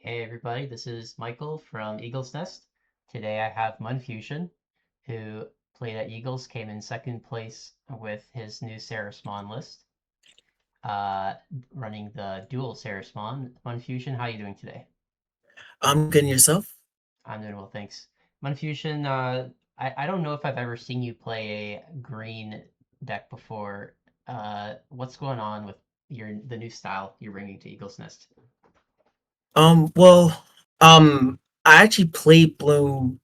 Hey everybody, this is Michael from Eagle's Nest. Today I have Munfusion, who played at Eagles, came in second place with his new Ceresmon list, uh, running the dual Ceresmon. Munfusion, how are you doing today? I'm good and yourself. I'm doing well, thanks. Munfusion, I don't know if I've ever seen you play a green deck before. What's going on with the new style you're bringing to Eagle's Nest? Well, I actually played Bloom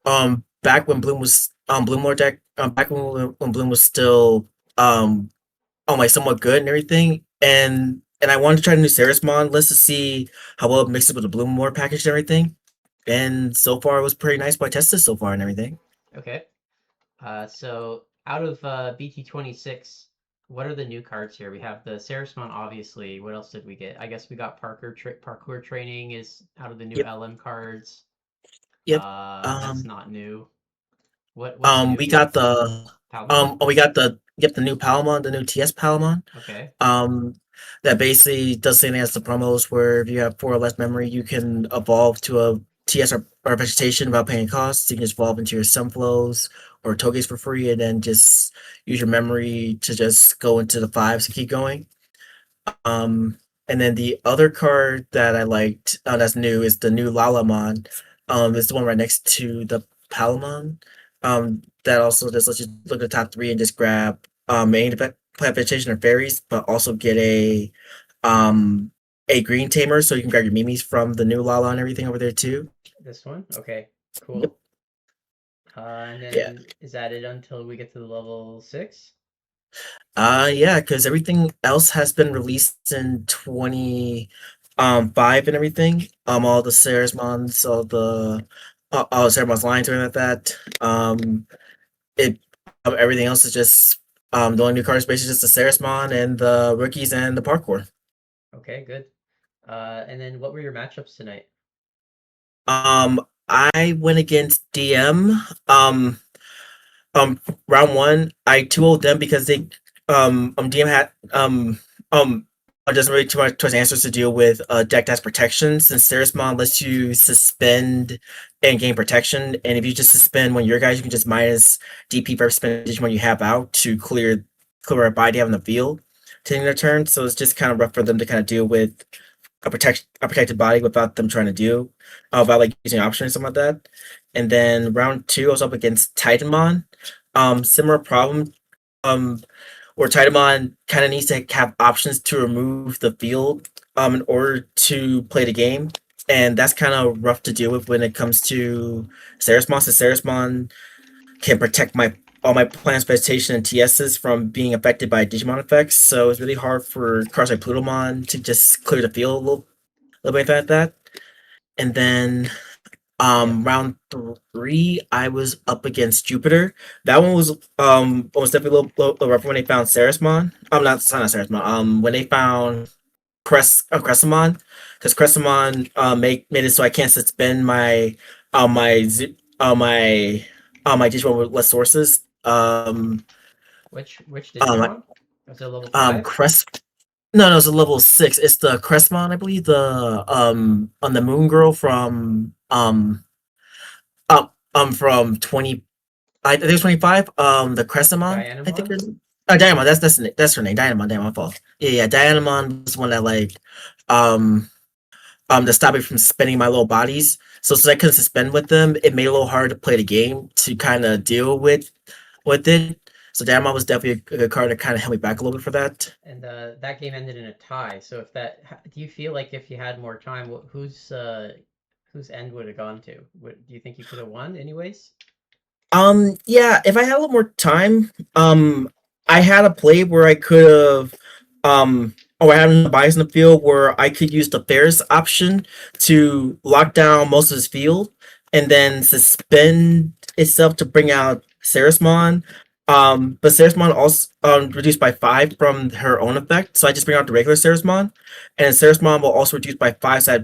back when Bloom was Bloomlord deck back when Bloom was still like somewhat good and everything, and I wanted to try the new Ceresmon list to see how well it mixes with the Bloomlord package and everything. And so far, it was pretty nice. But I tested so far and everything. Okay. So out of BT26, what are the new cards here? We have the Ceresmon, obviously. What else did we get? I guess we got parkour training is out of the new Yep, LM cards. yep. That's Um, not new. What's new? we got the Palmon? we got the new Palmon, the new TS Palmon. Okay. Um, that basically does the same thing as the promos, where if you have four or less memory, you can evolve to a TS or vegetation without paying costs. You can just evolve into your Sunflows or Toges for free, and then just use your memory to just go into the fives and keep going. Um, and then the other card that I liked that's new is the new Lalamon. It's the one right next to the Palamon. That also just lets you look at the top three and just grab main plant vegetation or fairies, but also get um a green tamer so you can grab your Mimis from the new Lala and everything over there too. This one? Okay. Yep. Cool. And Yeah. then is that it until we get to the level 6? Yeah, because everything else has been released in 20 five and everything. All the Ceresmons, all the Ceremon's lines or like that. It everything else is just the only new card space is just the Ceresmon and the rookies and the parkour. Okay, good. And then what were your matchups tonight? I went against DM. Round one, I 2-0'd them because they DM had um doesn't really too much towards answers to deal with deck that's protection, since Ceresmon lets you suspend and gain protection, and if you just suspend one of your guys, you can just minus DP for suspended when you have out to clear a body out in the field taking their turn. So it's just kind of rough for them to kind of deal with a protected body without them trying to deal without like using options or something like that. And then round two, I was up against Titanmon. Similar problem. Um, where Titanmon kind of needs to have options to remove the field in order to play the game. And that's kind of rough to deal with when it comes to Ceresmon. So Ceresmon can protect my all my plants, vegetation, and TSs from being affected by Digimon effects. So it's really hard for cards like Plutomon to just clear the field little bit like that. And then Yep. round three, I was up against Jupiter. That one was definitely a little rough when they found Ceresmon. Not Ceresmon. When they found Cressamon, because Cressamon made it so I can't suspend my my Digimon with less sources. Which Um, Digimon? Was it level 5? Crest. No, it's a level six. It's the Crestmon, I believe. The on the Moon Girl from 20. I think it's 25. The Crestamon, I think. Dynamon? Diamond. That's her name. Diamond. Damn, my fault. Yeah, Diamond was one that like um to stop me from spending my little bodies. So I couldn't suspend with them. It made it a little hard to play the game to kind of deal with it. So Diamond was definitely a good card to kind of help me back a little bit for that. And that game ended in a tie. So if do you feel like if you had more time, whose end would have gone to? Do you think you could have won anyways? Yeah, if I had a little more time, I had a play where I could have, I had a bias in the field where I could use the Ferris option to lock down most of his field and then suspend itself to bring out Ceresmon. But Ceresmon also reduced by 5 from her own effect, so I just bring out the regular Ceresmon, and Ceresmon will also reduce by 5, so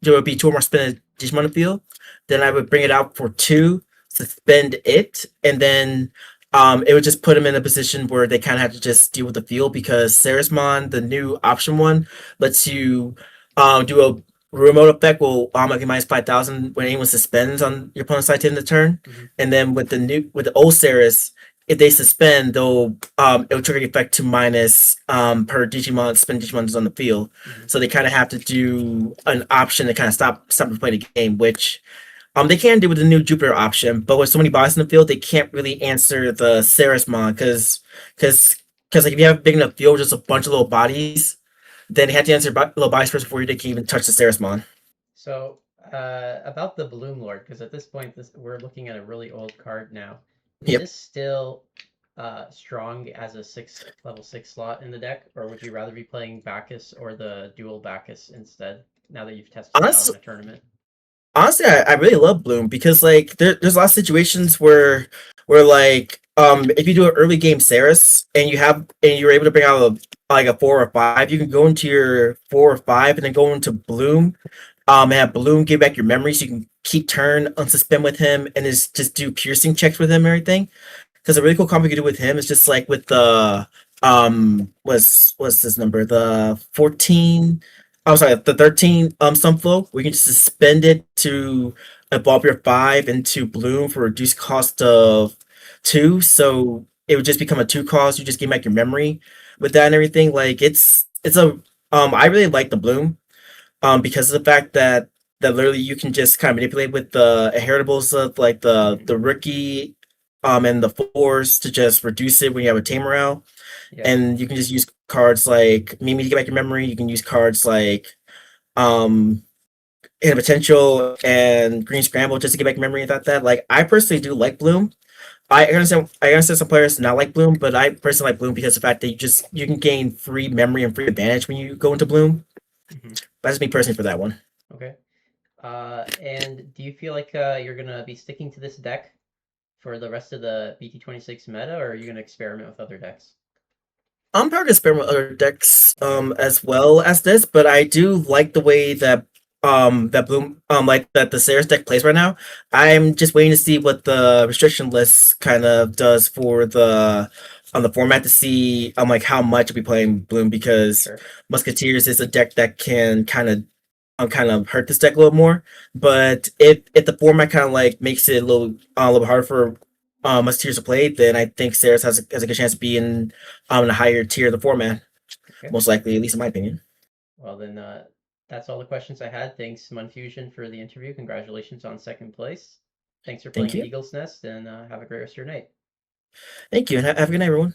there would be 2 more spin Digimon in the field. Then I would bring it out for 2, suspend it, and then it would just put them in a position where they kind of have to just deal with the field because Ceresmon, the new option one, lets you do remote effect will automatically minus 5,000 when anyone suspends on your opponent's side to end the turn. Hmm. And then with the old Ceres, if they suspend, it'll trigger the effect to minus per Digimon spend Digimons on the field. Hmm. So they kind of have to do an option to kind of stop and play the game, which they can do with the new Jupiter option, but with so many bodies in the field, they can't really answer the Ceresmon because like if you have a big enough field, just a bunch of little bodies, then they have to answer little bodies first before they can even touch the Ceresmon. So, about the Bloomlord, because at this point, we're looking at a really old card now. Is Yep. this still strong as a level 6 slot in the deck, or would you rather be playing Bacchus or the dual Bacchus instead, now that you've tested it out in Honestly, a tournament? honestly, I really love Bloom because like there's a lot of situations where like if you do an early game Ceres and you're able to bring out like a 4 or 5, you can go into your 4 or 5 and then go into Bloom. And have Bloom give back your memory so you can keep turn unsuspend with him and just do piercing checks with him and everything. Because a really cool combo you can do with him is just like with the what's this number? The 14, I'm sorry, the 13 Sunflow, we can just suspend it to evolve your 5 into Bloom for reduced cost of 2. So it would just become a 2 cost. You just gain back your memory with that and everything. Like it's a I really like the Bloom because of the fact that literally you can just kind of manipulate with the inheritables of like Hmm. the rookie and the fours to just reduce it when you have a Tamer morale. Yeah. And you can just use cards like Mimi to get back your memory. You can use cards like um Hidden Potential and Green Scramble just to get back your memory without that. Like I personally do like Bloom. I understand some players not like Bloom, but I personally like Bloom because of the fact that you can gain free memory and free advantage when you go into Bloom. Hmm. That's me personally for that one. Okay. And do you feel like you're gonna be sticking to this deck for the rest of the BT26 meta, or are you gonna experiment with other decks? I'm probably gonna experiment with other decks Okay. as well as this, but I do like the way that Bloom like that the Ceres deck plays right now. I'm just waiting to see what the restriction list kind of does for the format to see like how much I'll be playing Bloom because Sure. Musketeers is a deck that can kind of hurt this deck a little more. But if the format kind of like makes it a little harder for Musketeers to play, then I think Ceres has a good chance to be in a higher tier of the format, Okay. most likely, at least in my opinion. Well, then that's all the questions I had. Thanks, Munfusion, for the interview. Congratulations on second place. Thanks for Thank playing at you. Eagle's Nest, and have a great rest of your night. Thank you, and have a good night, everyone.